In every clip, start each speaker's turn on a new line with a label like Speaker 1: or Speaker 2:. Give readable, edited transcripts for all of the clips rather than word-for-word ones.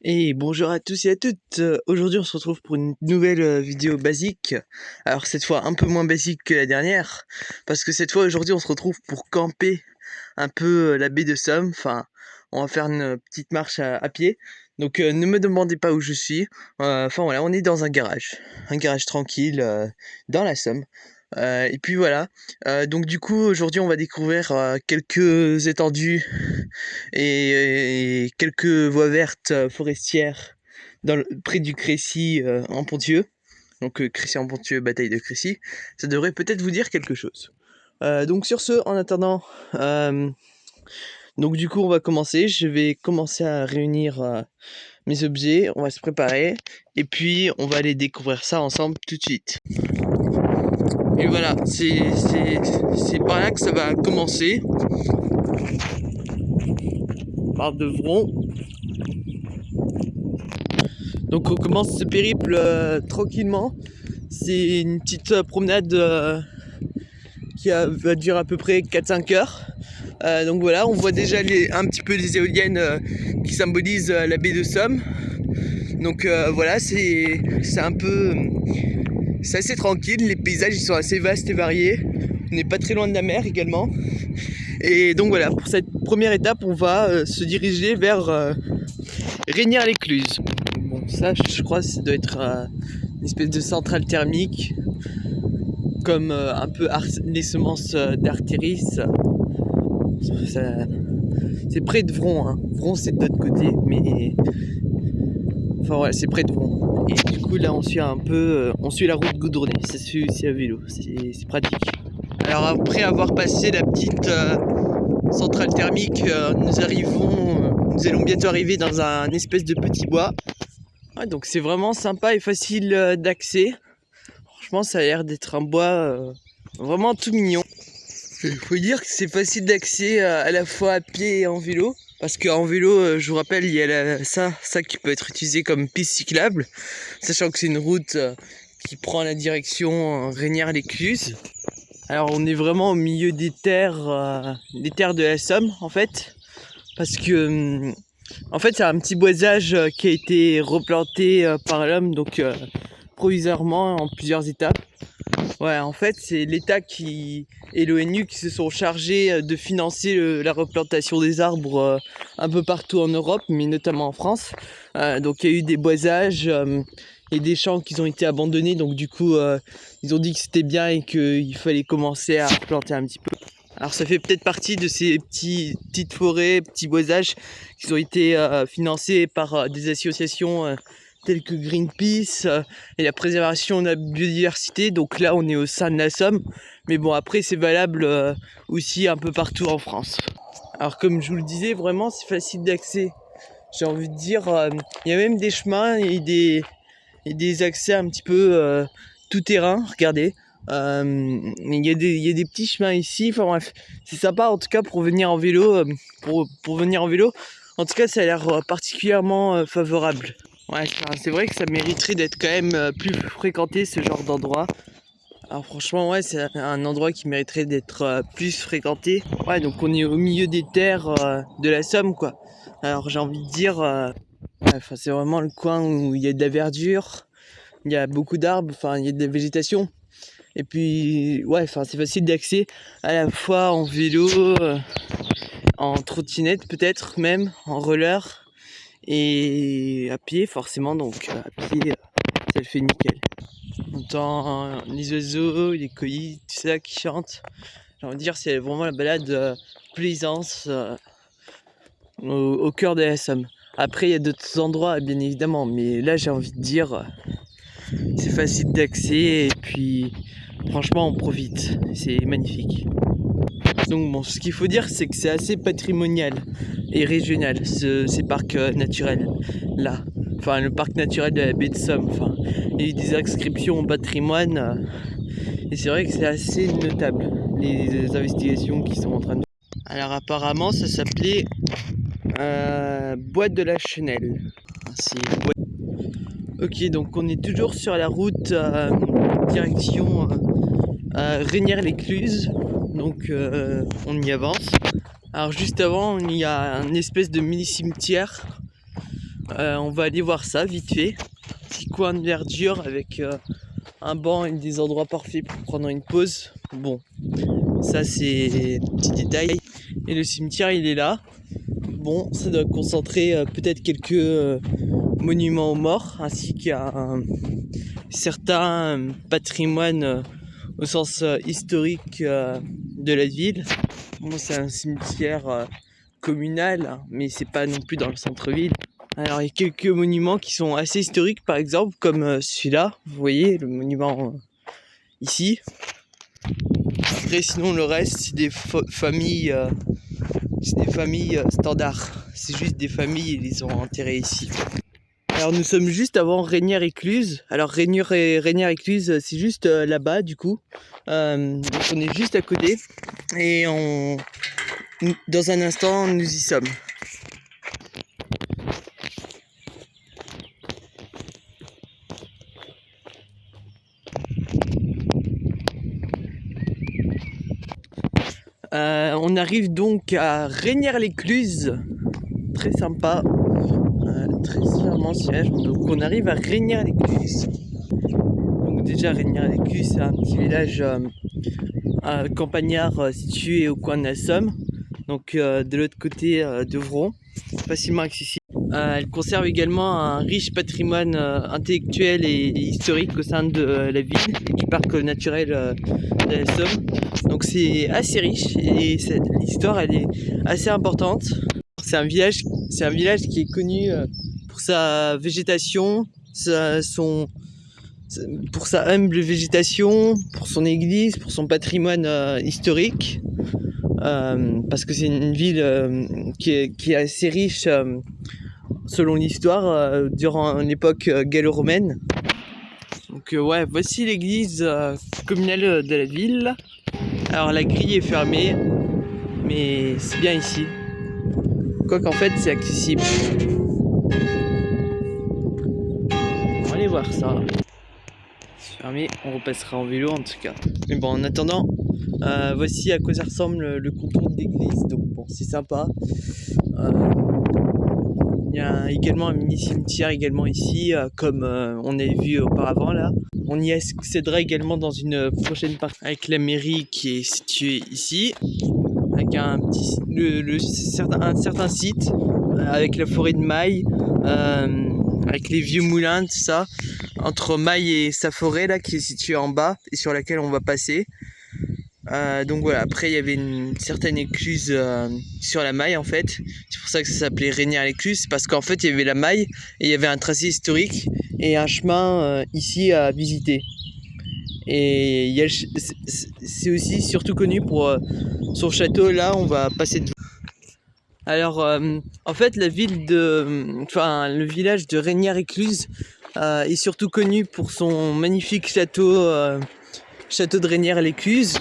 Speaker 1: Et bonjour à tous et à toutes. Aujourd'hui on se retrouve pour une nouvelle vidéo basique. Alors cette fois un peu moins basique que la dernière, parce que cette fois aujourd'hui on se retrouve pour camper un peu la baie de Somme. Enfin, on va faire une petite marche à pied. Donc ne me demandez pas où je suis. Enfin voilà, on est dans un garage tranquille dans la Somme. Et puis voilà. Donc du coup aujourd'hui on va découvrir quelques étendues et quelques voies vertes forestières près du Crécy en Ponthieu. Donc Crécy en Ponthieu, bataille de Crécy. Ça devrait peut-être vous dire quelque chose. Donc sur ce, en attendant, donc du coup on va commencer. Je vais commencer à réunir mes objets. On va se préparer. Et puis on va aller découvrir ça ensemble tout de suite. Et voilà, c'est par là que ça va commencer. Par Devron. Donc on commence ce périple tranquillement. C'est une petite promenade qui va durer à peu près 4-5 heures. Donc voilà, on voit déjà un petit peu les éoliennes qui symbolisent la baie de Somme. Donc voilà, c'est assez tranquille, les paysages ils sont assez vastes et variés. On n'est pas très loin de la mer également. Et donc voilà, pour cette première étape, on va se diriger vers Reynières-l'Écluse. Bon, ça je crois que ça doit être une espèce de centrale thermique, comme un peu les semences d'Artéris. C'est près de Vron, hein. Vron c'est de l'autre côté, mais enfin voilà, c'est près de Vron. Et du coup là on suit on suit la route goudronnée, ça se fait aussi à vélo, c'est pratique. Alors après avoir passé la petite centrale thermique, nous allons bientôt arriver dans un espèce de petit bois. Ouais, donc c'est vraiment sympa et facile d'accès. Franchement ça a l'air d'être un bois vraiment tout mignon. Il faut dire que c'est facile d'accès à la fois à pied et en vélo. Parce qu'en vélo, je vous rappelle, il y a ça qui peut être utilisé comme piste cyclable. Sachant que c'est une route qui prend la direction Reynières-l'Écluse. Alors on est vraiment au milieu des terres de la Somme en fait. Parce que en fait c'est un petit boisage qui a été replanté par l'homme, donc provisoirement en plusieurs étapes. Ouais, en fait, c'est l'État et l'ONU qui se sont chargés de financer la replantation des arbres un peu partout en Europe, mais notamment en France. Donc il y a eu des boisages et des champs qui ont été abandonnés. Donc du coup, ils ont dit que c'était bien et qu'il fallait commencer à replanter un petit peu. Alors ça fait peut-être partie de ces petites forêts, petits boisages qui ont été financés par des associations telles que Greenpeace et la préservation de la biodiversité. Donc là on est au sein de la Somme, mais bon après c'est valable aussi un peu partout en France. Alors comme je vous le disais, vraiment c'est facile d'accès. J'ai envie de dire, il y a même des chemins et des accès un petit peu tout terrain, regardez. Il y a des petits chemins ici, enfin bref, c'est sympa en tout cas pour venir en vélo, pour venir en vélo. En tout cas ça a l'air particulièrement favorable. Ouais, c'est vrai que ça mériterait d'être quand même plus fréquenté, ce genre d'endroit. Alors franchement ouais, c'est un endroit qui mériterait d'être plus fréquenté. Ouais, donc on est au milieu des terres de la Somme quoi. Alors j'ai envie de dire, ouais, c'est vraiment le coin où il y a de la verdure, il y a beaucoup d'arbres, enfin il y a de la végétation. Et puis ouais, c'est facile d'accès à la fois en vélo, en trottinette peut-être même, en roller et à pied forcément. Donc à pied ça le fait nickel. On entend les oiseaux, les colis, tout ça qui chantent. J'ai envie de dire c'est vraiment la balade plaisance au cœur de la Somme. Après il y a d'autres endroits bien évidemment, mais là j'ai envie de dire c'est facile d'accès et puis franchement on profite, c'est magnifique. Donc bon, ce qu'il faut dire c'est que c'est assez patrimonial et régional ces parcs naturels là. Enfin le parc naturel de la baie de Somme, enfin, il y a eu des inscriptions au patrimoine et c'est vrai que c'est assez notable les investigations qui sont en train de... Alors apparemment ça s'appelait Bois de la Chenelle. Ok, donc on est toujours sur la route direction Reynières-l'Écluse, donc on y avance. Alors juste avant, il y a un espèce de mini cimetière On va aller voir ça vite fait. Petit coin de verdure avec un banc et des endroits parfaits pour prendre une pause. Bon, ça c'est petit détail. Et le cimetière il est là. Bon, ça doit concentrer peut-être quelques monuments aux morts, ainsi qu'un certain patrimoine au sens historique de la ville. Bon, c'est un cimetière communal, hein, mais c'est pas non plus dans le centre-ville. Alors il y a quelques monuments qui sont assez historiques, par exemple, comme celui-là, vous voyez, le monument ici. Après sinon le reste c'est des familles standards, c'est juste des familles, ils les ont enterrées ici. Alors nous sommes juste avant Reynières-Écluses. Alors Reynières-Écluses c'est juste là-bas du coup, donc on est juste à côté et dans un instant nous y sommes. On arrive donc à Reynières-l'Écluse, très sympa, très charmant siège. Donc on arrive à Reynières-l'Écluse. Donc déjà Reynières-l'Écluse c'est un petit village campagnard situé au coin de la Somme, donc de l'autre côté de Vron, facilement accessible. Elle conserve également un riche patrimoine intellectuel et historique au sein de la ville et du parc naturel de la Somme. Donc c'est assez riche et l'histoire elle est assez importante. C'est un village qui est connu pour sa végétation, pour sa humble végétation, pour son église, pour son patrimoine historique. Parce que c'est une ville qui est assez riche selon l'histoire durant l'époque gallo-romaine. Donc ouais, voici l'église communale de la ville. Alors la grille est fermée, mais c'est bien ici. Quoiqu'en fait c'est accessible. On va aller voir ça. C'est fermé, on repassera en vélo en tout cas. Mais bon, en attendant, voici à quoi ça ressemble le contour de l'église. Donc bon, c'est sympa. Il y a également un mini cimetière également ici, comme on avait vu auparavant là. On y accédera également dans une prochaine partie avec la mairie qui est située ici, avec un certain site, avec la forêt de Maille, avec les vieux moulins, tout ça, entre Maille et sa forêt là qui est située en bas et sur laquelle on va passer. Donc voilà, après il y avait une certaine écluse sur la Maille en fait, c'est pour ça que ça s'appelait Reynières-l'Écluse, parce qu'en fait il y avait la Maille et il y avait un tracé historique et un chemin ici à visiter. Et c'est aussi surtout connu pour son château, là on va passer devant. Alors en fait le village de Reynières-l'Écluse est surtout connu pour son magnifique château de Reynières-l'Écluse.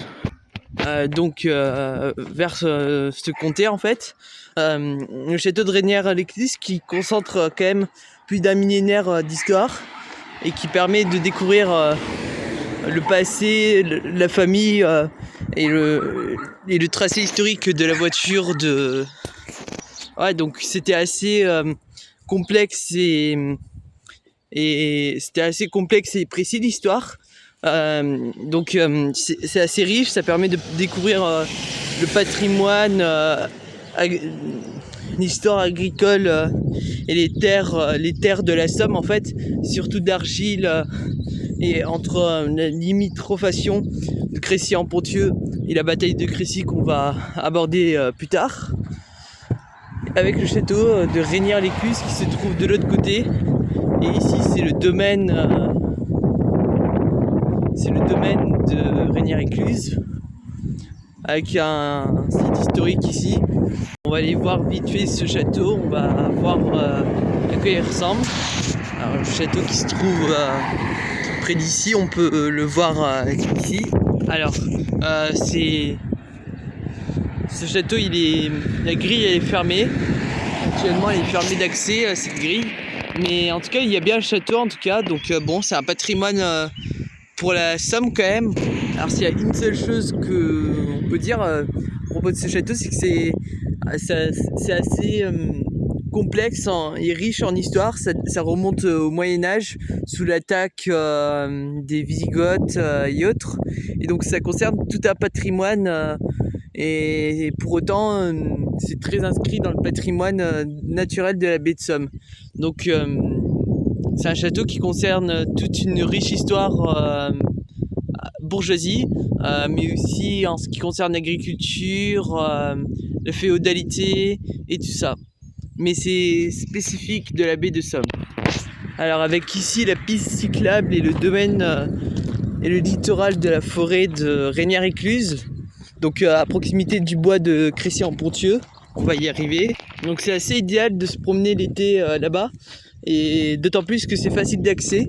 Speaker 1: Donc vers ce comté en fait, le château de Reynières-l'Écluse qui concentre quand même plus d'un millénaire d'histoire et qui permet de découvrir le passé, la famille et le tracé historique de la voiture ouais, donc c'était assez complexe et c'était assez complexe et précis l'histoire. Donc c'est assez riche, ça permet de découvrir le patrimoine, l'histoire agricole et les terres de la Somme en fait, surtout d'argile et entre la limitropation de Crécy-en-Ponthieu et la bataille de Crécy qu'on va aborder plus tard, avec le château de Reynières-l'Écluse qui se trouve de l'autre côté. Et ici c'est le domaine de Reynières-l'Écluse avec un site historique ici. On va aller voir vite fait ce château, on va voir à quoi il ressemble. Alors, le château qui se trouve près d'ici, on peut le voir ici. Alors ce château, la grille elle est fermée. Actuellement elle est fermée d'accès, cette grille. Mais en tout cas il y a bien le château en tout cas, donc bon, c'est un patrimoine pour la Somme quand même. Alors s'il y a une seule chose qu'on peut dire à propos de ce château, c'est que c'est assez complexe et riche en histoire. Ça remonte au Moyen-Âge, sous l'attaque des Wisigoths et autres. Et donc ça concerne tout un patrimoine et pour autant c'est très inscrit dans le patrimoine naturel de la baie de Somme. Donc c'est un château qui concerne toute une riche histoire bourgeoisie, mais aussi en ce qui concerne l'agriculture, la féodalité et tout ça. Mais c'est spécifique de la baie de Somme. Alors avec ici la piste cyclable et le domaine et le littoral de la forêt de Reynière-Écluse, donc à proximité du bois de Crécy-en-Ponthieu, on va y arriver. Donc c'est assez idéal de se promener l'été là-bas, et d'autant plus que c'est facile d'accès.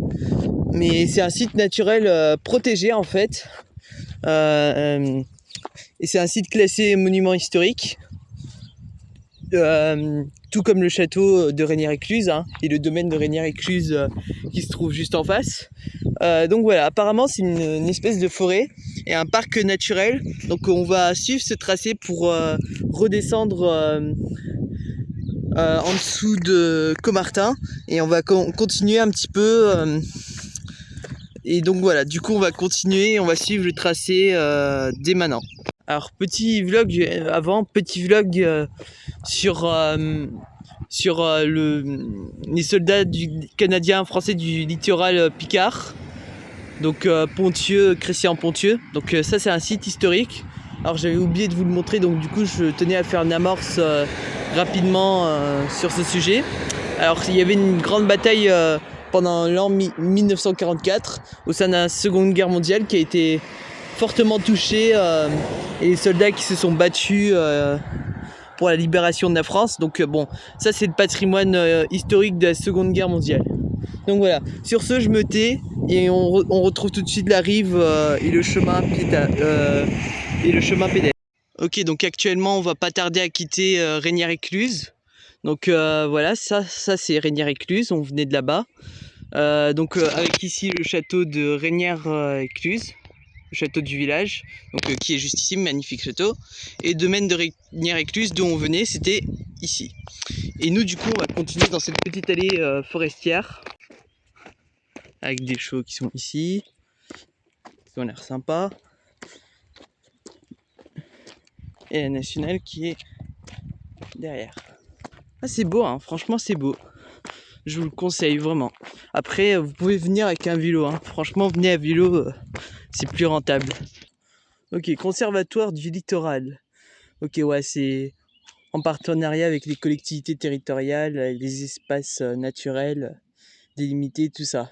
Speaker 1: Mais c'est un site naturel protégé en fait, et c'est un site classé monument historique. Tout comme le château de Reynière-Écluse et le domaine de Reynière-Écluse qui se trouve juste en face. Donc voilà, apparemment c'est une espèce de forêt et un parc naturel. Donc on va suivre ce tracé pour redescendre en dessous de Caumartin et on va continuer un petit peu. Et donc voilà, du coup on va continuer, on va suivre le tracé dès maintenant. Alors petit vlog sur les soldats canadiens français du littoral Picard, donc Ponthieu, Crécy-en-Ponthieu. Donc ça c'est un site historique. Alors j'avais oublié de vous le montrer, donc du coup je tenais à faire une amorce rapidement sur ce sujet. Alors il y avait une grande bataille pendant l'an 1944 au sein de la Seconde Guerre mondiale qui a été fortement touché et les soldats qui se sont battus pour la libération de la France. Donc bon, ça c'est le patrimoine historique de la Seconde Guerre mondiale. Donc voilà, sur ce je me tais et on retrouve tout de suite la rive et le chemin pédestre. Ok, donc actuellement on va pas tarder à quitter Reynière-Écluse. Donc voilà, ça c'est Reynière-Écluse, on venait de là-bas. Donc avec ici le château de Reynière-Écluse, le château du village, donc qui est juste ici, magnifique château. Et le domaine de Reynière-Écluse d'où on venait, c'était ici. Et nous du coup on va continuer dans cette petite allée forestière avec des chevaux qui sont ici, qui ont l'air sympas, et la nationale qui est derrière. Ah c'est beau hein, franchement c'est beau. Je vous le conseille vraiment. Après vous pouvez venir avec un vélo hein. Franchement venez à vélo, c'est plus rentable. Ok, conservatoire du littoral. Ok ouais, c'est en partenariat avec les collectivités territoriales, les espaces naturels délimités, tout ça.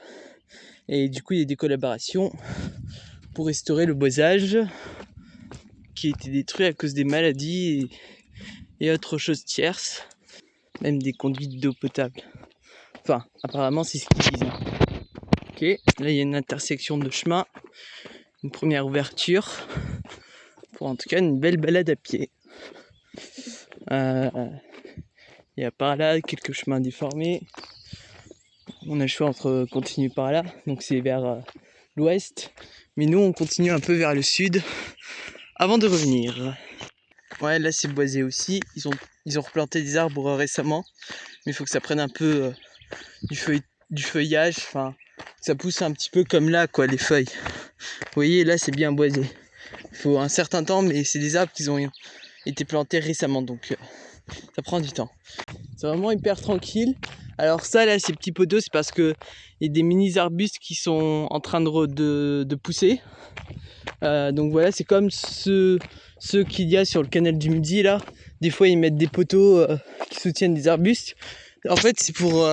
Speaker 1: Et du coup il y a des collaborations pour restaurer le boisage qui a été détruit à cause des maladies et autres choses tierces, même des conduites d'eau potable. Enfin, apparemment c'est ce qu'ils disent. Ok, là il y a une intersection de chemin, une première ouverture, pour en tout cas une belle balade à pied. Il y a par là quelques chemins déformés. On a le choix entre continuer par là, donc c'est vers l'ouest, mais nous on continue un peu vers le sud avant de revenir. Ouais, là c'est boisé aussi, ils ont replanté des arbres récemment, mais il faut que ça prenne un peu du feuillage, enfin ça pousse un petit peu comme là quoi, les feuilles. Vous voyez là c'est bien boisé, il faut un certain temps, mais c'est des arbres qui ont été plantés récemment, donc ça prend du temps. C'est vraiment hyper tranquille. Alors ça là, ces petits poteaux, c'est parce que il y a des mini arbustes qui sont en train de pousser. Donc voilà, c'est comme ceux qu'il y a sur le canal du Midi là. Des fois ils mettent des poteaux qui soutiennent des arbustes. En fait c'est pour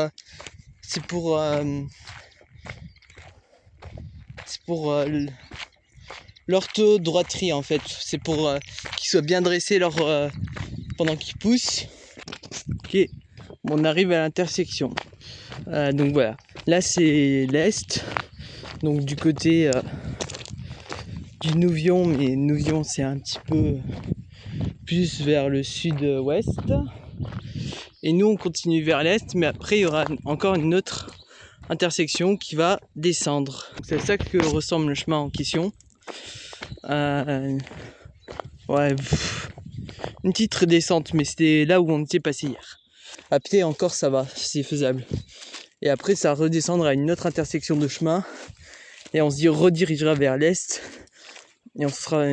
Speaker 1: l'orthodroiterie en fait. C'est pour qu'ils soient bien dressés pendant qu'ils poussent. Ok, on arrive à l'intersection. Donc voilà, là c'est l'est, donc du côté du Nouvion, mais Nouvion c'est un petit peu plus vers le sud-ouest. Et nous on continue vers l'est, mais après il y aura encore une autre intersection qui va descendre. C'est à ça que ressemble le chemin en question. Ouais, une petite redescente, mais c'était là où on était passé hier. À pied encore ça va, c'est faisable. Et après ça redescendra à une autre intersection de chemin et on se redirigera vers l'est et on sera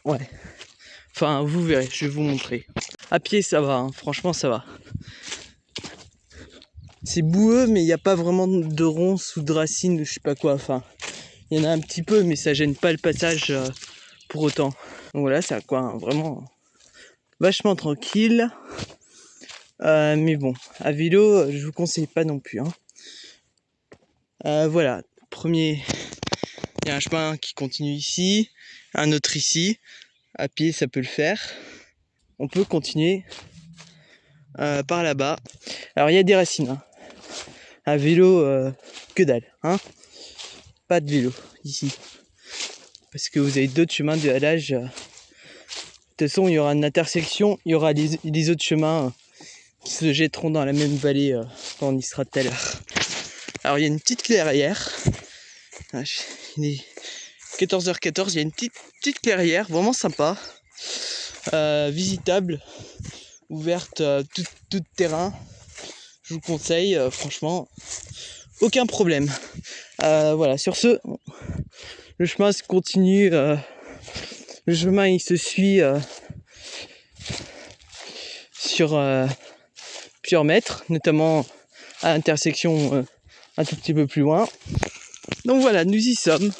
Speaker 1: ouais. Enfin vous verrez, je vais vous montrer. À pied ça va, hein. Franchement ça va. C'est boueux mais il n'y a pas vraiment de ronces ou de racines ou je sais pas quoi. Enfin, il y en a un petit peu mais ça gêne pas le passage pour autant. Donc voilà, c'est quoi, hein, vraiment vachement tranquille. Mais bon, à vélo, je vous conseille pas non plus. Hein. Voilà, premier, il y a un chemin qui continue ici, un autre ici. À pied, ça peut le faire. On peut continuer par là-bas. Alors, il y a des racines. Hein. À vélo, que dalle. Hein, pas de vélo ici. Parce que vous avez d'autres chemins de halage. De toute façon, il y aura une intersection. Il y aura les autres chemins qui se jetteront dans la même vallée quand on y sera tout à l'heure. Alors, il y a une petite clairière. Il est 14h14, il y a une petite clairière, vraiment sympa, visitable, ouverte tout terrain. Je vous conseille, franchement, aucun problème. Voilà, sur ce, le chemin se continue, le chemin il se suit sur plusieurs mètres, notamment à l'intersection un tout petit peu plus loin. Donc voilà, nous y sommes.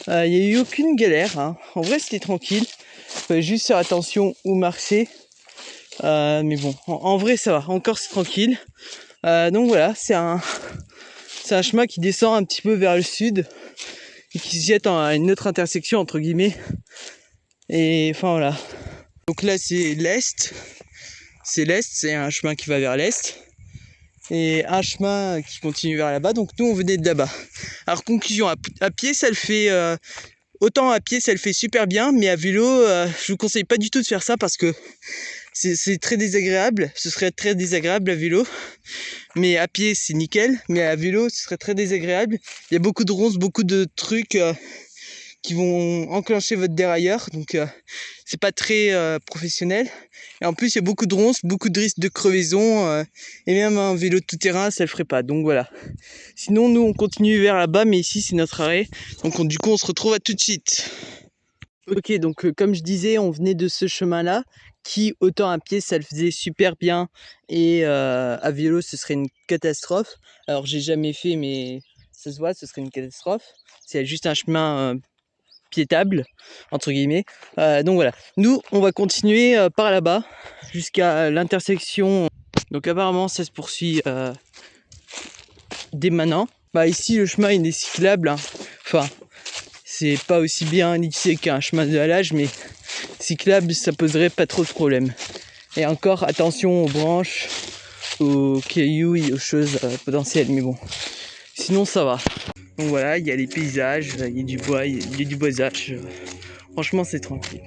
Speaker 1: Il n'y a eu aucune galère, hein. En vrai c'était tranquille, il fallait juste faire attention où marcher, mais bon, en vrai ça va, encore c'est tranquille. Donc voilà, c'est un chemin qui descend un petit peu vers le sud et qui se jette à une autre intersection entre guillemets, et enfin voilà. Donc là c'est l'est, c'est un chemin qui va vers l'est, et un chemin qui continue vers là-bas, donc nous on venait de là-bas. Alors conclusion, à pied ça le fait... autant à pied ça le fait super bien, mais à vélo je vous conseille pas du tout de faire ça parce que c'est très désagréable. Ce serait très désagréable à vélo, mais à pied c'est nickel, mais à vélo ce serait très désagréable. Il y a beaucoup de ronces, beaucoup de trucs qui vont enclencher votre dérailleur, donc c'est pas très professionnel. Et en plus il y a beaucoup de ronces, beaucoup de risques de crevaison, et même un vélo tout terrain ça le ferait pas, donc voilà. Sinon nous on continue vers là-bas, mais ici c'est notre arrêt, donc du coup on se retrouve à tout de suite. Ok, donc comme je disais, on venait de ce chemin là qui, autant à pied ça le faisait super bien, et à vélo ce serait une catastrophe. Alors j'ai jamais fait, mais ça se voit, ce serait une catastrophe. C'est juste un chemin piétable entre guillemets. Donc voilà, nous on va continuer par là-bas jusqu'à l'intersection. Donc apparemment ça se poursuit dès maintenant. Bah ici le chemin il est cyclable, hein. Enfin c'est pas aussi bien lissé qu'un chemin de halage, mais cyclable ça poserait pas trop de problèmes. Et encore attention aux branches, aux cailloux et aux choses potentielles, mais bon sinon ça va. Donc voilà, il y a les paysages, il y a du bois, il y a du boisage. Franchement, c'est tranquille.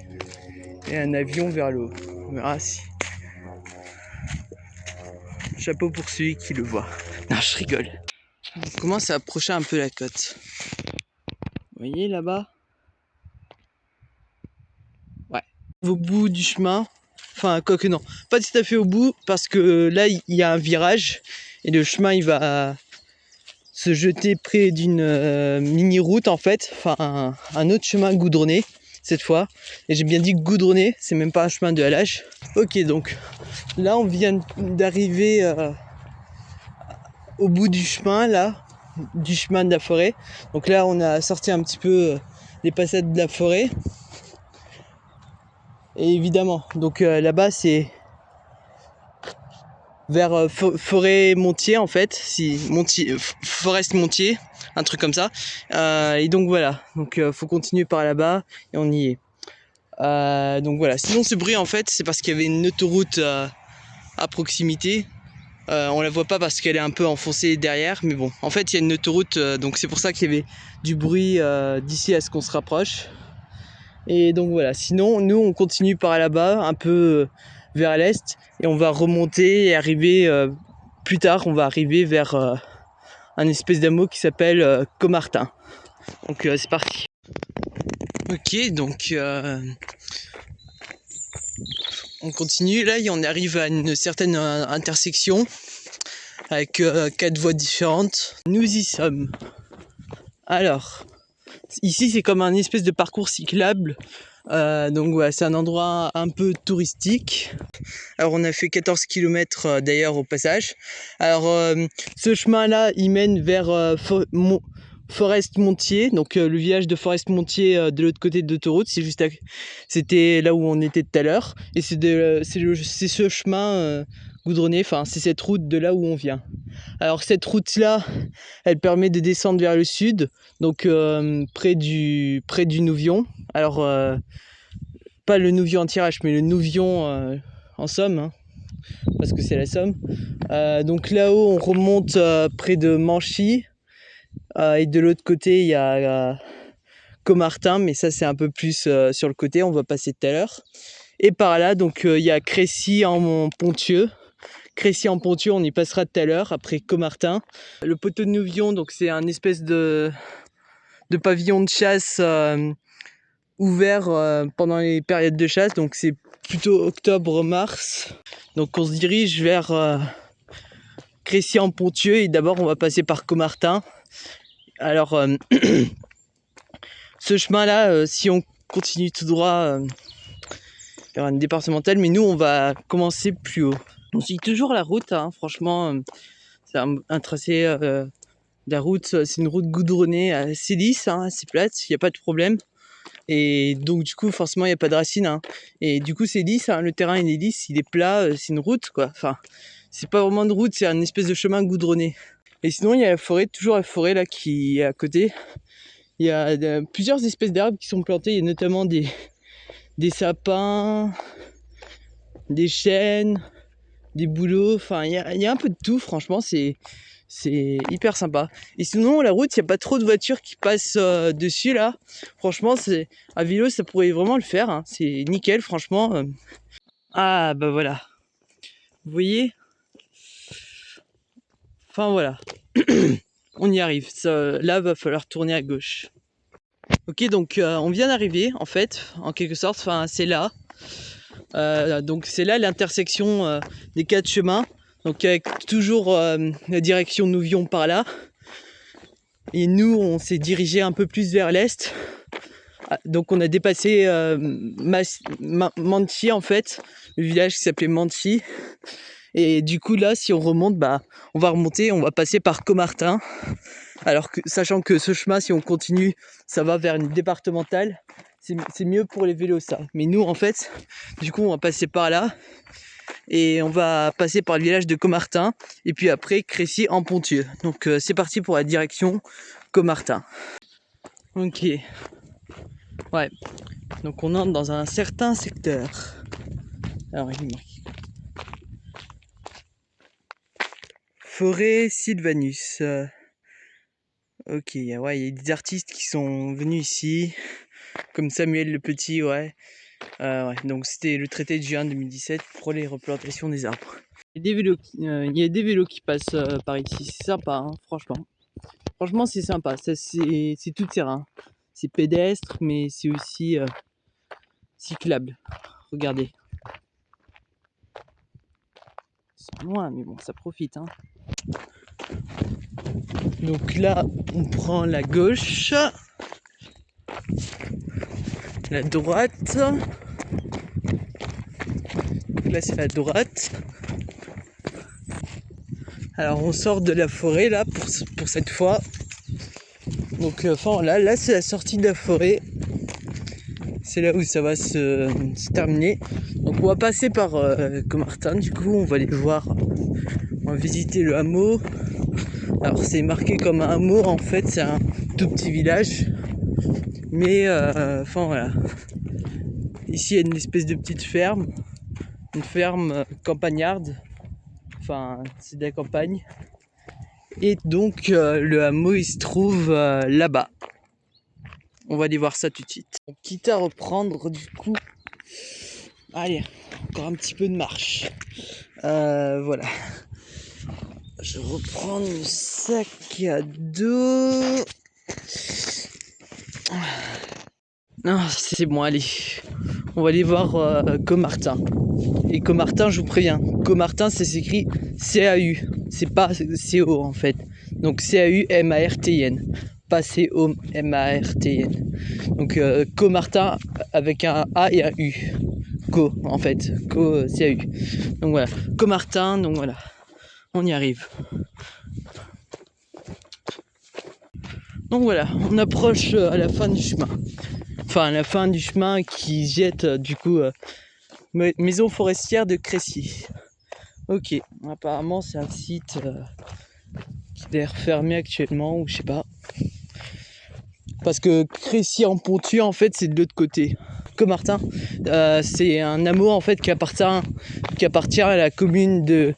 Speaker 1: Et un avion vers le haut. On verra si. Chapeau pour celui qui le voit. Non, je rigole. On commence à approcher un peu la côte. Vous voyez là-bas? Ouais. Au bout du chemin, enfin, quoique non, pas tout à fait au bout, parce que là, il y a un virage et le chemin, il va se jeter près d'une mini-route en fait, enfin un autre chemin goudronné cette fois, et j'ai bien dit goudronné, c'est même pas un chemin de halage. Ok, donc là on vient d'arriver au bout du chemin là, du chemin de la forêt. Donc là on a sorti un petit peu les passades de la forêt, et évidemment donc là-bas c'est vers forêt Montier en fait, si Montier, Forest Montier, un truc comme ça. Et donc voilà, donc faut continuer par là-bas et on y est. Donc voilà, sinon ce bruit en fait c'est parce qu'il y avait une autoroute à proximité. On la voit pas parce qu'elle est un peu enfoncée derrière, mais bon, en fait il y a une autoroute, donc c'est pour ça qu'il y avait du bruit d'ici à ce qu'on se rapproche. Et donc voilà, sinon nous on continue par là-bas un peu vers l'est, et on va remonter et arriver plus tard, on va arriver vers un espèce d'hameau qui s'appelle Comartin. Donc c'est parti. Ok, donc on continue. Là, on arrive à une certaine intersection avec 4 voies différentes. Nous y sommes. Alors, ici, c'est comme un espèce de parcours cyclable. Donc voilà, c'est un endroit un peu touristique. Alors on a fait 14 km d'ailleurs au passage. Alors ce chemin là il mène vers Forest-Montier, donc le village de Forest-Montier de l'autre côté de l'autoroute. C'était là où on était tout à l'heure. Et c'est ce chemin goudronné, enfin c'est cette route de là où on vient. Alors cette route là elle permet de descendre vers le sud, donc près du Nouvion. Alors pas le Nouvion en tirage, mais le Nouvion en Somme, hein, parce que c'est la Somme. Donc là-haut, on remonte près de Manchy, et de l'autre côté, il y a Comartin, mais ça c'est un peu plus sur le côté, on va passer tout à l'heure. Et par là, donc il y a Crécy en Ponthieu. Crécy en Ponthieu, on y passera tout à l'heure, après Comartin. Le poteau de Nouvion, donc c'est un espèce de pavillon de chasse ouvert pendant les périodes de chasse, donc c'est plutôt octobre-mars. Donc on se dirige vers Crécy en Ponthieu et d'abord on va passer par Comartin. Alors ce chemin là, si on continue tout droit, il y aura une départementale, mais nous on va commencer plus haut. On suit toujours la route, hein, franchement c'est un tracé de la route, c'est une route goudronnée assez lisse, hein, assez plate, il n'y a pas de problème. Et donc du coup forcément il n'y a pas de racines, hein. Et du coup c'est lisse, hein, le terrain il est lisse, il est plat, c'est une route quoi. Enfin c'est pas vraiment de route, c'est un espèce de chemin goudronné. Et sinon il y a la forêt, toujours la forêt là qui est à côté. Il y a plusieurs espèces d'arbres qui sont plantés, il y a notamment des sapins, des chênes, des bouleaux, enfin il y a un peu de tout, franchement c'est hyper sympa. Et sinon la route, il n'y a pas trop de voitures qui passent dessus là. Franchement à vélo ça pourrait vraiment le faire, hein. C'est nickel franchement. Ah bah voilà, vous voyez, enfin voilà. On y arrive, là va falloir tourner à gauche. Ok, donc on vient d'arriver en fait, en quelque sorte, enfin c'est là. Donc c'est là l'intersection des 4 chemins. Donc avec toujours la direction Nouvion par là. Et nous on s'est dirigé un peu plus vers l'est. Donc on a dépassé Manchy en fait, le village qui s'appelait Manchy. Et du coup là si on remonte, on va remonter, on va passer par Comartin. Alors que sachant que ce chemin, si on continue, ça va vers une départementale. C'est mieux pour les vélos ça. Mais nous en fait, du coup on va passer par là. Et on va passer par le village de Comartin. Et puis après Crécy en Ponthieu. Donc c'est parti pour la direction Comartin. Ok. Ouais. Donc on entre dans un certain secteur. Alors il est marqué Forêt Sylvanus. Ok, ouais, il y a des artistes qui sont venus ici, comme Samuel Le Petit, ouais. Ouais. Donc c'était le traité de juin 2017 pour les replantations des arbres. Il y a des vélos qui passent par ici, c'est sympa, hein, franchement. Franchement c'est sympa, c'est tout terrain. C'est pédestre, mais c'est aussi cyclable. Regardez. C'est loin, mais bon, ça profite, hein. Donc là, on prend la gauche, la droite. Donc là, c'est la droite. Alors, on sort de la forêt là pour cette fois. Donc, enfin là, c'est la sortie de la forêt. C'est là où ça va se terminer. Donc, on va passer par Comartin. Du coup, on va aller voir. On va visiter le hameau. Alors c'est marqué comme un hameau, en fait c'est un tout petit village. Mais enfin voilà. Ici il y a une espèce de petite ferme. Une ferme campagnarde. Enfin c'est de la campagne. Et donc le hameau il se trouve là-bas. On va aller voir ça tout de suite. Donc, quitte à reprendre du coup. Allez, encore un petit peu de marche. Voilà. Je reprends mon sac à dos. Non, c'est bon, allez. on va aller voir Caumartin. Et Caumartin, je vous préviens, Caumartin, ça s'écrit C-A-U, c'est pas C-O en fait. Donc C-A-U-M-A-R-T-I-N, pas C-O-M-A-R-T-I-N. Donc Caumartin avec un A et un U. Co en fait, Co C-A-U. Donc voilà, Caumartin, donc voilà, on y arrive. Donc voilà, on approche à la fin du chemin. Enfin, à la fin du chemin qui jette du coup maison forestière de Crécy. Ok, apparemment c'est un site qui est d'ailleurs fermé actuellement, ou je sais pas. Parce que Crécy en Ponthieu en fait c'est de l'autre côté. Caumartin, c'est un hameau en fait qui appartient à la commune de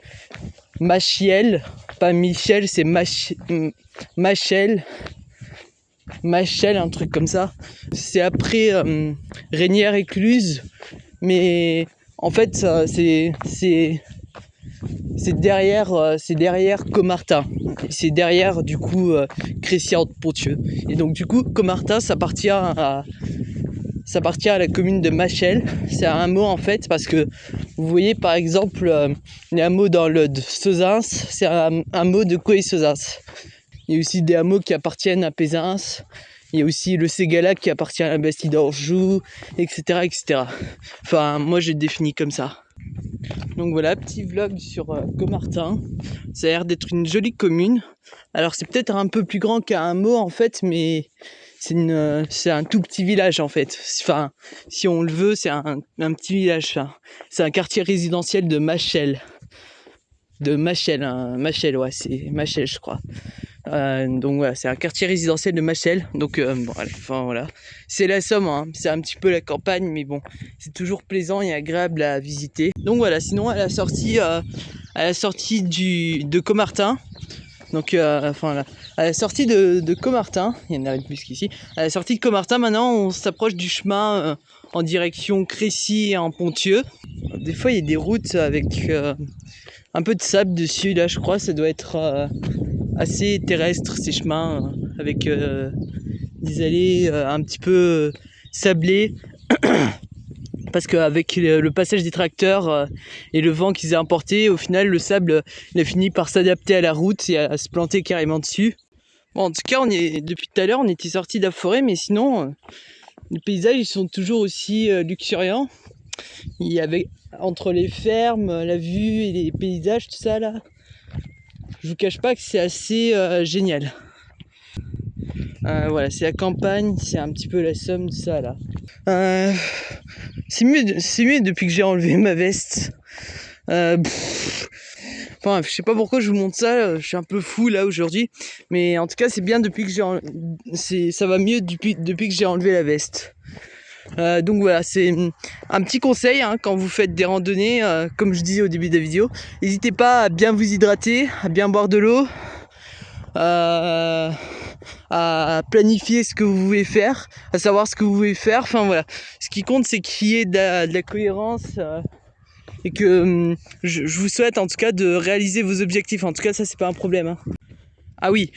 Speaker 1: Machiel, pas Michel, c'est Machel, un truc comme ça. C'est après Reynière-Écluse, mais en fait c'est derrière Caumartin. C'est derrière du coup Crécy-en-Ponthieu. Et donc du coup Caumartin ça appartient à la commune de Machel. C'est un hameau en fait parce que vous voyez par exemple les hameaux dans l'Aude, Sezins, c'est un hameau de Couey-Sezins. Il y a aussi des hameaux qui appartiennent à Pézins. Il y a aussi le Ségalac qui appartient à la Bastide d'Anjou, etc., etc. Enfin, moi je définis comme ça. Donc voilà, petit vlog sur Caumartin. Ça a l'air d'être une jolie commune. Alors c'est peut-être un peu plus grand qu'un hameau en fait, mais c'est un tout petit village en fait. Enfin, si on le veut, c'est un petit village. Enfin, c'est un quartier résidentiel de Machel. Machel, ouais, c'est Machel je crois. Donc voilà, c'est un quartier résidentiel de Machel. Donc bon, allez, enfin voilà, c'est la Somme, hein. C'est un petit peu la campagne, mais bon, c'est toujours plaisant et agréable à visiter. Donc voilà, sinon à la sortie de Caumartin, donc enfin là, à la sortie de Caumartin, il y en a plus qu'ici. À la sortie de Caumartin, maintenant, on s'approche du chemin en direction Crécy et en Ponthieu. Des fois, il y a des routes avec un peu de sable dessus. Là, je crois, ça doit être assez terrestre ces chemins avec des allées un petit peu sablées parce qu'avec le passage des tracteurs et le vent qu'ils ont importé, au final le sable il a fini par s'adapter à la route et à se planter carrément dessus. Bon, en tout cas depuis tout à l'heure on était sorti de la forêt, mais sinon les paysages ils sont toujours aussi luxuriants. Il y avait entre les fermes, la vue et les paysages, tout ça là, je vous cache pas que c'est assez génial. Voilà, c'est la campagne, c'est un petit peu la Somme, tout ça là. C'est mieux depuis que j'ai enlevé ma veste. Enfin, je sais pas pourquoi je vous montre ça, je suis un peu fou là aujourd'hui. Mais en tout cas, c'est bien depuis que ça va mieux depuis que j'ai enlevé la veste. Donc voilà, c'est un petit conseil hein, quand vous faites des randonnées, comme je disais au début de la vidéo, n'hésitez pas à bien vous hydrater, à bien boire de l'eau, à planifier ce que vous voulez faire, à savoir ce que vous voulez faire. Enfin voilà, ce qui compte c'est qu'il y ait de la cohérence et que je vous souhaite en tout cas de réaliser vos objectifs. En tout cas ça c'est pas un problème hein. Ah oui,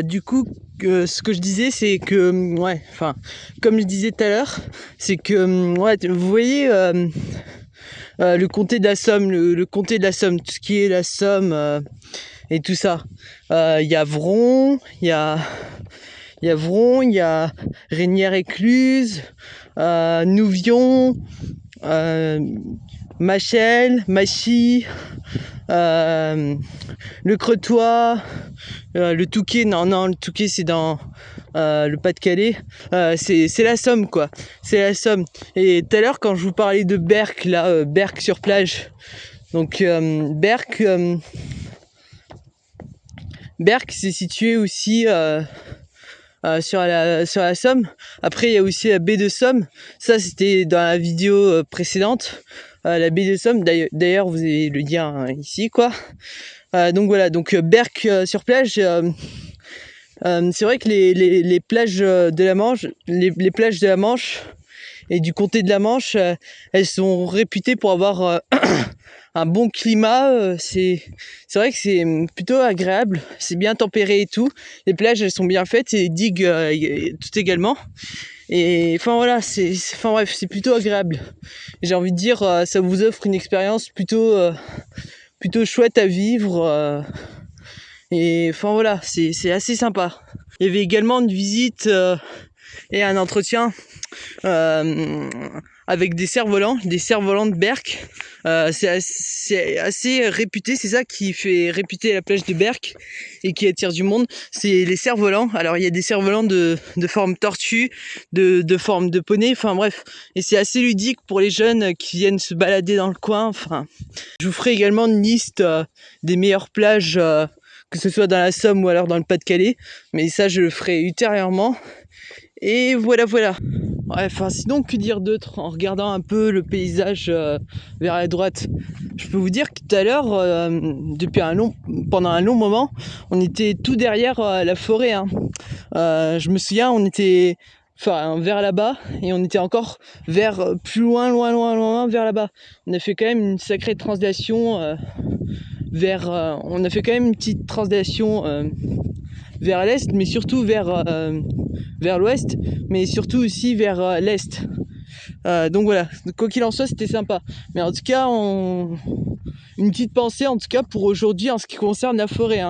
Speaker 1: du coup, ce que je disais, c'est que, ouais, enfin, comme je disais tout à l'heure, c'est que, ouais, vous voyez, le comté de la Somme, le comté de la Somme, tout ce qui est la Somme et tout ça. Il y a Vron, il y a Reynière-Écluse, Nouvion, Machel, Machy, le Cretois, le Touquet, le Touquet c'est dans le Pas-de-Calais, c'est la Somme quoi, c'est la Somme. Et tout à l'heure quand je vous parlais de Berck, là, Berck sur plage, donc Berck c'est situé aussi sur la Somme. Après il y a aussi la baie de Somme, ça c'était dans la vidéo précédente. La baie de Somme, d'ailleurs vous avez le lien ici quoi. Donc voilà, donc Berck sur plage, c'est vrai que les plages de la Manche, les plages de la Manche et du comté de la Manche, elles sont réputées pour avoir un bon climat. C'est vrai que c'est plutôt agréable. C'est bien tempéré et tout. Les plages, elles sont bien faites et les digues, tout également. Et enfin voilà, enfin bref, c'est plutôt agréable. J'ai envie de dire, ça vous offre une expérience plutôt chouette à vivre. Et enfin voilà, c'est assez sympa. Il y avait également une visite et un entretien avec des cerfs-volants de Berck. C'est assez réputé, c'est ça qui fait réputer la plage de Berck et qui attire du monde, c'est les cerfs-volants. Alors il y a des cerfs-volants de forme tortue, de forme de poney, enfin bref, et c'est assez ludique pour les jeunes qui viennent se balader dans le coin. Enfin, je vous ferai également une liste des meilleures plages, que ce soit dans la Somme ou alors dans le Pas-de-Calais, mais ça je le ferai ultérieurement. Et voilà. Ouais, enfin, sinon, que dire d'autre en regardant un peu le paysage vers la droite? Je peux vous dire que tout à l'heure, pendant un long moment, on était tout derrière la forêt. Je me souviens, on était vers là-bas et on était encore vers plus loin vers là-bas. On a fait quand même une sacrée translation on a fait quand même une petite translation vers l'est, mais surtout vers l'ouest, mais surtout aussi vers l'est. Donc voilà, quoi qu'il en soit, c'était sympa. Mais en tout cas, une petite pensée en tout cas pour aujourd'hui en ce qui concerne la forêt.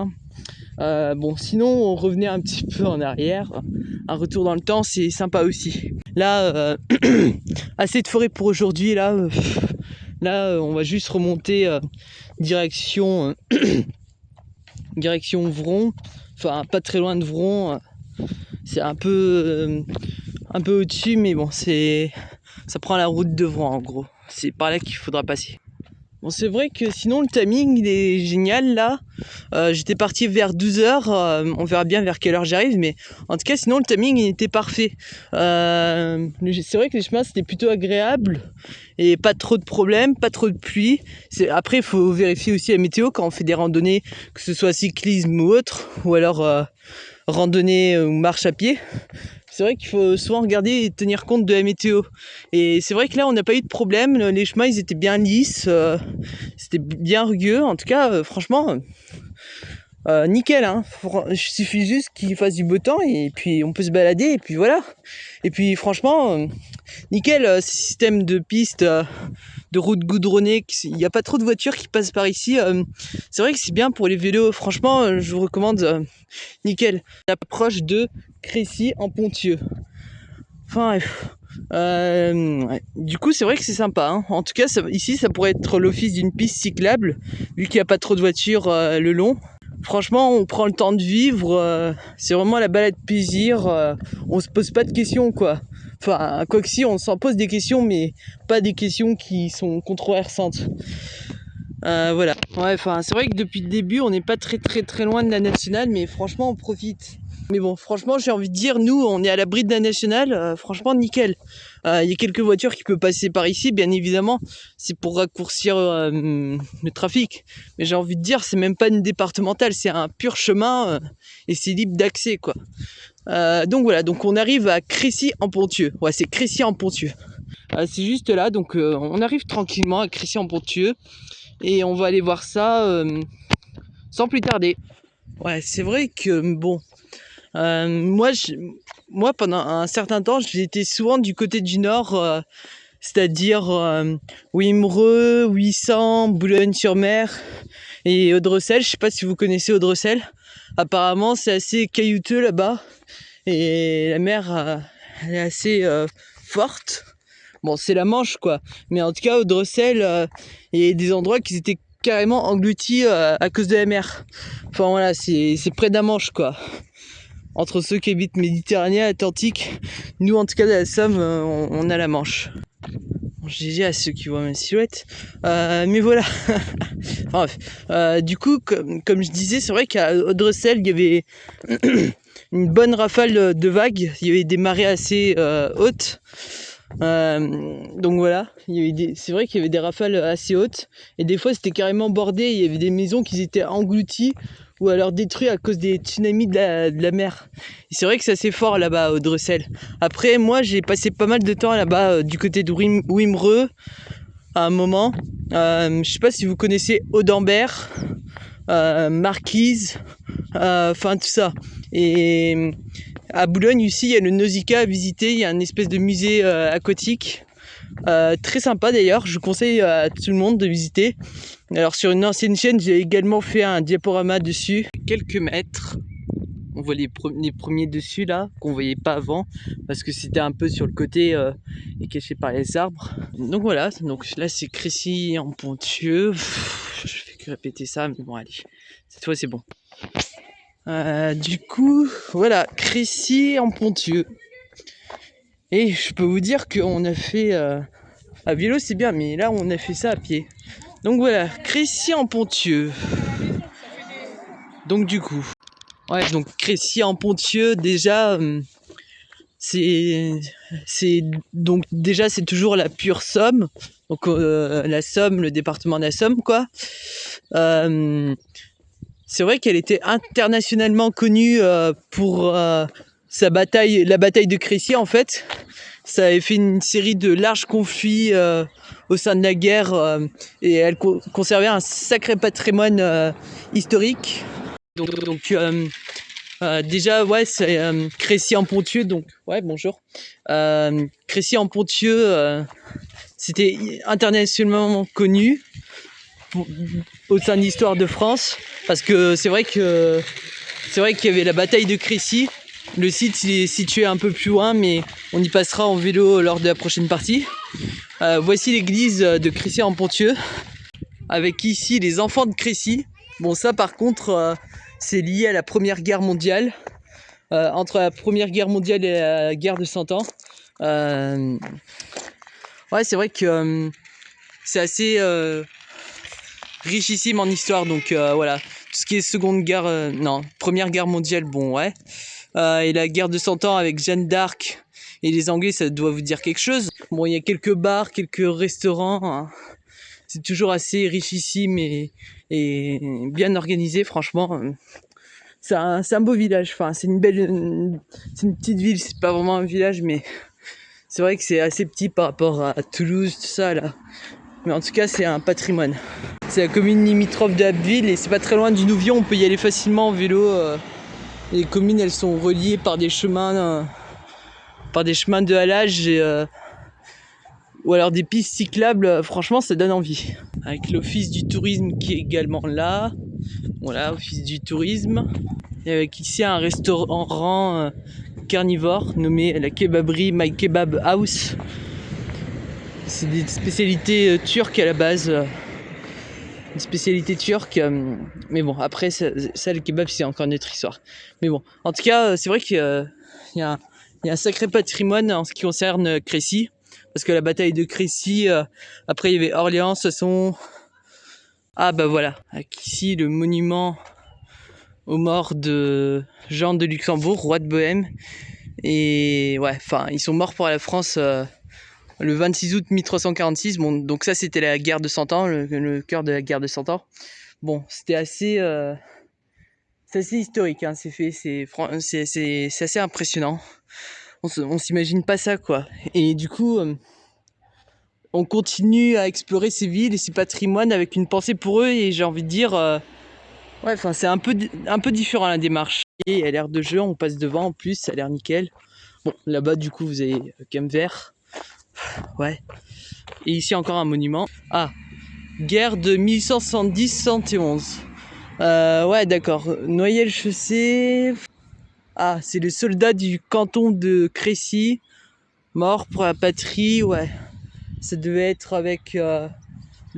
Speaker 1: Bon, sinon on revenait un petit peu en arrière. Un retour dans le temps, c'est sympa aussi. Là, assez de forêt pour aujourd'hui. Là, on va juste remonter direction Vron. Enfin, pas très loin de Vron. C'est un peu au-dessus, mais bon, ça prend la route de Vron en gros. C'est par là qu'il faudra passer. Bon, c'est vrai que sinon le timing il est génial là. J'étais parti vers 12h, on verra bien vers quelle heure j'arrive, mais en tout cas sinon le timing il était parfait. C'est vrai que les chemins c'était plutôt agréable et pas trop de problèmes, pas trop de pluie. Après il faut vérifier aussi la météo quand on fait des randonnées, que ce soit cyclisme ou autre, ou alors randonnée ou marche à pied. C'est vrai qu'il faut souvent regarder et tenir compte de la météo. Et c'est vrai que là, on n'a pas eu de problème. Les chemins, ils étaient bien lisses. C'était bien rugueux. En tout cas, franchement, nickel. Il suffit juste qu'il fasse du beau temps et puis on peut se balader. Et puis voilà. Et puis franchement, nickel. Système de piste, de route goudronnée. Il n'y a pas trop de voitures qui passent par ici. C'est vrai que c'est bien pour les vélos. Franchement, je vous recommande. Nickel. L'approche de Crécy en Ponthieu. Enfin bref. Du coup c'est vrai que c'est sympa. En tout cas ici ça pourrait être l'office d'une piste cyclable vu qu'il n'y a pas trop de voitures le long. Franchement on prend le temps de vivre. C'est vraiment la balade plaisir. On se pose pas de questions quoi. Enfin quoi que si on s'en pose des questions mais pas des questions qui sont controversantes. Voilà. Ouais, enfin c'est vrai que depuis le début on n'est pas très loin de la nationale, mais franchement on profite. Mais bon, franchement, j'ai envie de dire, nous, on est à l'abri de la nationale, franchement, nickel. Il y a quelques voitures qui peuvent passer par ici, bien évidemment, c'est pour raccourcir le trafic. Mais j'ai envie de dire, c'est même pas une départementale, c'est un pur chemin et c'est libre d'accès, quoi. Donc voilà, donc on arrive à Crécy en Ponthieu. Ouais, c'est Crécy en Ponthieu. C'est juste là, donc on arrive tranquillement à Crécy en Ponthieu et on va aller voir ça sans plus tarder. Ouais, c'est vrai que bon. Moi, pendant un certain temps, j'étais souvent du côté du nord, c'est-à-dire Wimereux, 800, Boulogne-sur-Mer et Audrecel. Je sais pas si vous connaissez Audrecel. Apparemment, c'est assez caillouteux là-bas et la mer, elle est assez forte. Bon, c'est la Manche quoi, mais en tout cas Audrecel, il y a des endroits qui étaient carrément engloutis à cause de la mer. Enfin voilà, c'est près de la Manche quoi. Entre ceux qui habitent Méditerranée, Atlantique, nous en tout cas de la Somme, on a la Manche. Bon, GG à ceux qui voient ma silhouette. Mais voilà. Enfin, bref. Du coup, comme je disais, c'est vrai qu'à Audrecel, il y avait une bonne rafale de vagues. Il y avait des marées assez hautes. Donc voilà, c'est vrai qu'il y avait des rafales assez hautes. Et des fois, c'était carrément bordé. Il y avait des maisons qui étaient englouties ou alors détruits à cause des tsunamis de la mer. Et c'est vrai que c'est assez fort là-bas au Dressel. Après moi j'ai passé pas mal de temps là-bas du côté de Wimereux, à un moment. Je sais pas si vous connaissez Audembert, Marquise, enfin tout ça. Et à Boulogne ici, il y a le Nausicaa à visiter. Il y a une espèce de musée aquatique. Très sympa d'ailleurs, je conseille à tout le monde de visiter. Alors sur une ancienne chaîne, j'ai également fait un diaporama dessus, quelques mètres. On voit les premiers dessus là, qu'on voyait pas avant, parce que c'était un peu sur le côté et caché par les arbres. Donc voilà, donc là c'est Crécy-en-Ponthieu. Je fais que répéter ça, mais bon allez, cette fois c'est bon. Du coup, voilà, Crécy-en-Ponthieu. Et je peux vous dire qu'on a fait... à vélo c'est bien, mais là on a fait ça à pied. Donc voilà, Crécy-en-Ponthieux. Donc du coup... Ouais, donc Crécy-en-Ponthieu, déjà... c'est toujours la pure Somme. Donc la Somme, le département de la Somme, quoi. C'est vrai qu'elle était internationalement connue pour la bataille de Crécy en fait. Ça avait fait une série de larges conflits au sein de la guerre et elle conservait un sacré patrimoine historique. Donc déjà ouais c'est Crécy-en-Ponthieu, donc ouais bonjour. Crécy-en-Ponthieu c'était internationalement connu au sein de l'histoire de France, parce que c'est vrai qu'il y avait la bataille de Crécy. Le site il est situé un peu plus loin, mais on y passera en vélo lors de la prochaine partie. Voici l'église de Crécy-en-Ponthieu, avec ici les enfants de Crécy. Bon ça par contre c'est lié à la Première Guerre mondiale. Entre la Première Guerre mondiale et la guerre de 100 ans. Ouais c'est vrai que c'est assez... richissime en histoire, donc voilà, tout ce qui est Première Guerre mondiale, bon ouais, et la guerre de 100 ans avec Jeanne d'Arc et les Anglais, ça doit vous dire quelque chose. Bon, il y a quelques bars, quelques restaurants, hein. C'est toujours assez richissime et bien organisé, franchement. C'est un beau village, enfin c'est une petite ville, c'est pas vraiment un village, mais c'est vrai que c'est assez petit par rapport à Toulouse, tout ça là. Mais en tout cas, c'est un patrimoine. C'est la commune limitrophe de Abbeville et c'est pas très loin du Nouvion. On peut y aller facilement en vélo. Les communes, elles sont reliées par des chemins de halage ou alors des pistes cyclables. Franchement, ça donne envie. Avec l'office du tourisme qui est également là. Voilà, office du tourisme. Et avec ici un restaurant carnivore nommé la kebaberie My Kebab House. C'est des spécialités turques à la base. Une spécialité turque. Mais bon, après, ça le kebab, c'est encore une autre histoire. Mais bon, en tout cas, c'est vrai qu'il y a un sacré patrimoine en ce qui concerne Crécy. Parce que la bataille de Crécy, après, il y avait Orléans, Soissons. Ah bah voilà, avec ici le monument aux morts de Jean de Luxembourg, roi de Bohême. Et ouais, enfin, ils sont morts pour la France... le 26 août 1346, bon, donc ça c'était la guerre de 100 ans, le cœur de la guerre de 100 ans. Bon, c'était assez historique, hein, c'est assez impressionnant. On s'imagine pas ça, quoi. Et du coup, on continue à explorer ces villes et ces patrimoines avec une pensée pour eux, et j'ai envie de dire, ouais, enfin c'est un peu différent la démarche. Et à l'air de jeu, on passe devant en plus, ça a l'air nickel. Bon, là-bas du coup vous avez Camp Vert. Ouais. Et ici encore un monument. Ah, guerre de 1870-71. Ouais, d'accord. Noyelles-Chaussée. Ah, c'est les soldats du canton de Crécy, morts pour la patrie. Ouais, ça devait être avec le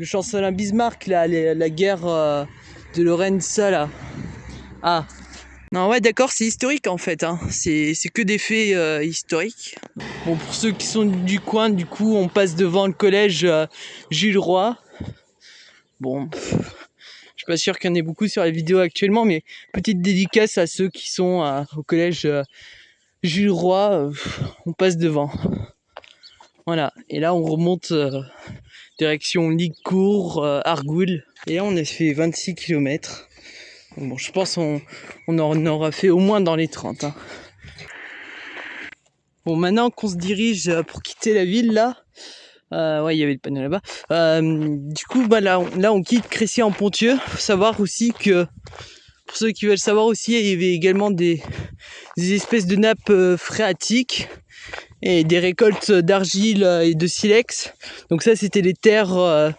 Speaker 1: chancelier Bismarck, là, la guerre de Lorraine, ça là. Ah, non, ouais, d'accord, c'est historique en fait. Hein. C'est que des faits historiques. Bon, pour ceux qui sont du coin, du coup, on passe devant le collège Jules Roy. Bon, je suis pas sûr qu'il y en ait beaucoup sur la vidéo actuellement, mais petite dédicace à ceux qui sont au collège Jules Roy. On passe devant. Voilà, et là on remonte direction Licourt, Argoul. Et là on a fait 26 km. Bon, je pense on en aura fait au moins dans les 30. Hein. Bon, maintenant qu'on se dirige pour quitter la ville là, Ouais, il y avait le panneau là-bas. Du coup, bah là, on quitte Crécy en Ponthieu. Faut savoir aussi que, pour ceux qui veulent savoir aussi, il y avait également des espèces de nappes phréatiques et des récoltes d'argile et de silex. Donc ça, c'était les terres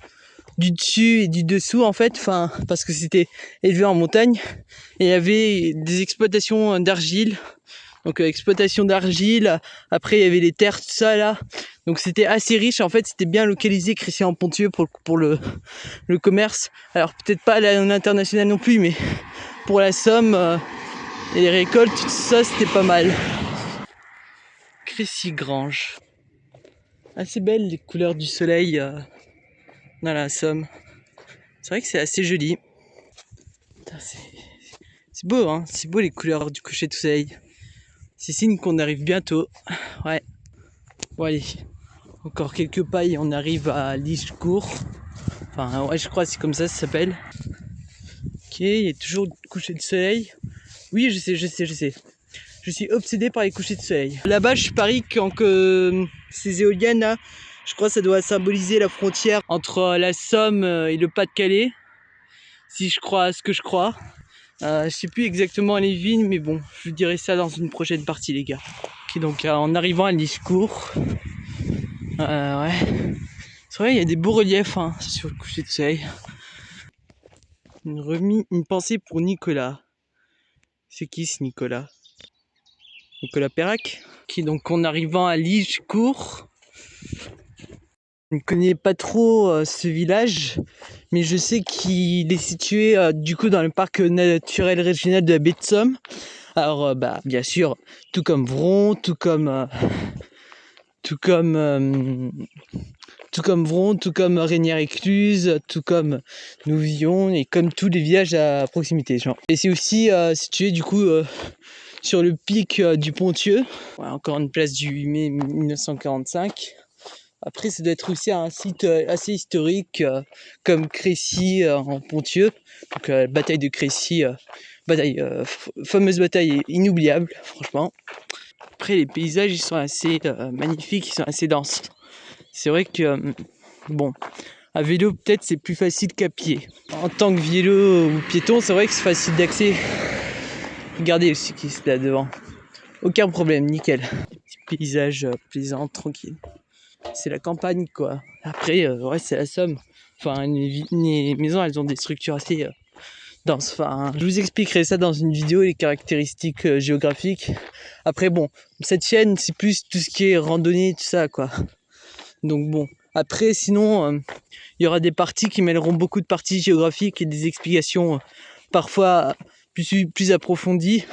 Speaker 1: du dessus et du dessous en fait, enfin parce que c'était élevé en montagne. Et il y avait des exploitations d'argile. Donc exploitation d'argile, après il y avait les terres, tout ça là. Donc c'était assez riche, en fait c'était bien localisé Crécy en Ponthieu pour le commerce. Alors peut-être pas à l'international non plus, mais pour la Somme et les récoltes, tout ça c'était pas mal. Crécy Grange. Assez belle les couleurs du soleil dans la Somme. C'est vrai que c'est assez joli. C'est beau hein, c'est beau les couleurs du coucher de soleil. C'est signe qu'on arrive bientôt. Ouais. Bon allez, encore quelques pas et on arrive à Lichecourt. Enfin ouais je crois que c'est comme ça s'appelle. Ok, il y a toujours le coucher de soleil. Oui je sais. Je suis obsédé par les couchers de soleil. Là-bas je parie que ces éoliennes là, je crois que ça doit symboliser la frontière entre la Somme et le Pas-de-Calais. Si je crois à ce que je crois. Je sais plus exactement les vignes, mais bon, je vous dirai ça dans une prochaine partie les gars. Ok, donc en arrivant à Lichecourt, ouais, c'est vrai il y a des beaux reliefs hein, sur le coucher de soleil. Une pensée pour Nicolas. C'est qui ce Nicolas? Nicolas Perrac. Ok, donc en arrivant à Lichecourt, je ne connais pas trop ce village, mais je sais qu'il est situé du coup dans le parc naturel régional de la baie de Somme. Alors bah bien sûr, tout comme Vron, tout comme Vron, tout comme Reynière-Écluse, tout comme Nouvillon et comme tous les villages à proximité. Genre. Et c'est aussi situé du coup sur le pic du Ponthieu. Ouais, encore une place du 8 mai 1945. Après, ça doit être aussi un site assez historique comme Crécy en Ponthieu. Donc bataille de Crécy, fameuse bataille inoubliable, franchement. Après, les paysages, ils sont assez magnifiques, ils sont assez denses. C'est vrai que, bon, à vélo, peut-être c'est plus facile qu'à pied. En tant que vélo ou piéton, c'est vrai que c'est facile d'accès. Regardez le cycliste là devant. Aucun problème, nickel. Petit paysage plaisant, tranquille. C'est la campagne, quoi. Après, ouais, c'est la Somme. Enfin, les maisons, elles ont des structures assez denses. Enfin, je vous expliquerai ça dans une vidéo, les caractéristiques géographiques. Après, bon, cette chaîne, c'est plus tout ce qui est randonnée, tout ça, quoi. Donc bon, après sinon il y aura des parties qui mêleront beaucoup de parties géographiques et des explications parfois plus approfondies.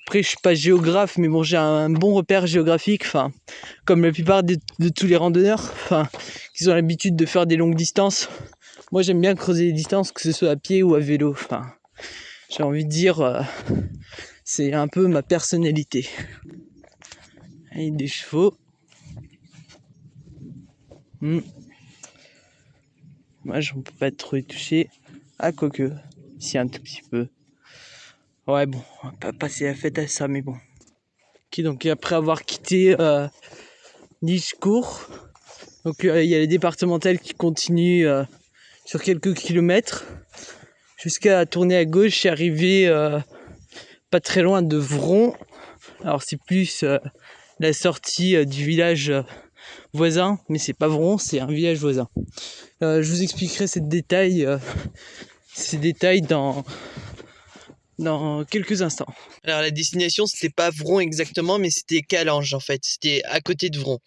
Speaker 1: Après je suis pas géographe mais bon j'ai un bon repère géographique, enfin comme la plupart de tous les randonneurs, enfin qui ont l'habitude de faire des longues distances. Moi j'aime bien creuser les distances que ce soit à pied ou à vélo, enfin j'ai envie de dire c'est un peu ma personnalité. Et des chevaux. Moi, je ne peux pas trop y toucher. Ah, quoique, si un tout petit peu. Ouais, bon, on va pas passer la fête à ça, mais bon. Ok, donc après avoir quitté Lichecourt, donc il y a les départementales qui continuent sur quelques kilomètres jusqu'à tourner à gauche et arriver pas très loin de Vron. Alors c'est plus la sortie du village voisin, mais c'est pas Vron, c'est un village voisin. Je vous expliquerai ces détails dans quelques instants. Alors la destination c'était pas Vron exactement, mais c'était Calange en fait, c'était à côté de Vron.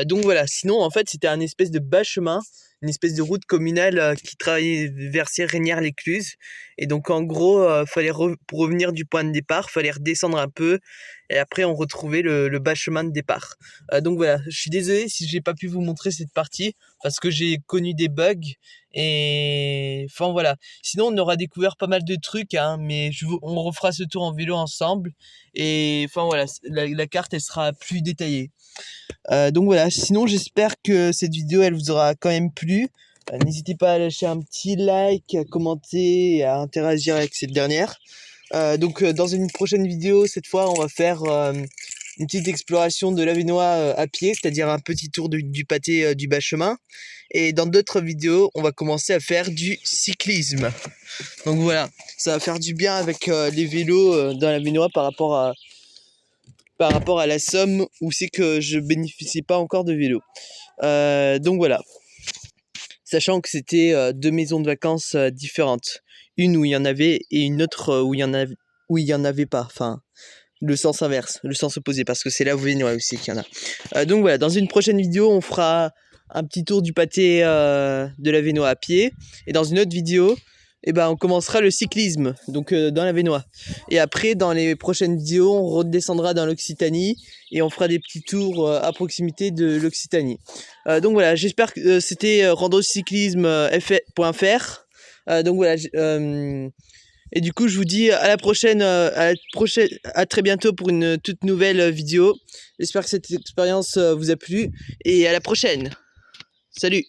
Speaker 1: Donc voilà, sinon en fait c'était un espèce de bas chemin, une espèce de route communale qui travaillait vers Reynière-l'Écluse. Et donc en gros, fallait pour revenir du point de départ, fallait redescendre un peu et après on retrouvait le bas chemin de départ. Donc voilà, je suis désolé si j'ai pas pu vous montrer cette partie parce que j'ai connu des bugs et enfin voilà. Sinon on aura découvert pas mal de trucs, hein, mais on refera ce tour en vélo ensemble et enfin voilà, la carte elle sera plus détaillée. Donc voilà, sinon j'espère que cette vidéo elle vous aura quand même plu. N'hésitez pas à lâcher un petit like, à commenter et à interagir avec cette dernière. Donc dans une prochaine vidéo, cette fois on va faire une petite exploration de l'Avesnois à pied, c'est-à-dire un petit tour du pâté du bas chemin. Et dans d'autres vidéos, on va commencer à faire du cyclisme. Donc voilà, ça va faire du bien avec les vélos dans l'Avesnois par rapport à la Somme où c'est que je bénéficie pas encore de vélo. Donc voilà, sachant que c'était 2 maisons de vacances différentes. Une où il y en avait et une autre où il y en avait pas. Enfin, le sens inverse, le sens opposé, parce que c'est là où Vénois aussi qu'il y en a. Donc voilà, dans une prochaine vidéo, on fera un petit tour du pâté de l'Avesnois à pied. Et dans une autre vidéo, on commencera le cyclisme, donc dans l'Avesnois. Et après, dans les prochaines vidéos, on redescendra dans l'Occitanie et on fera des petits tours à proximité de l'Occitanie. Donc voilà, j'espère que c'était randocyclisme.fr. Donc voilà, et du coup, je vous dis à la prochaine, à très bientôt pour une toute nouvelle vidéo. J'espère que cette expérience vous a plu et à la prochaine. Salut!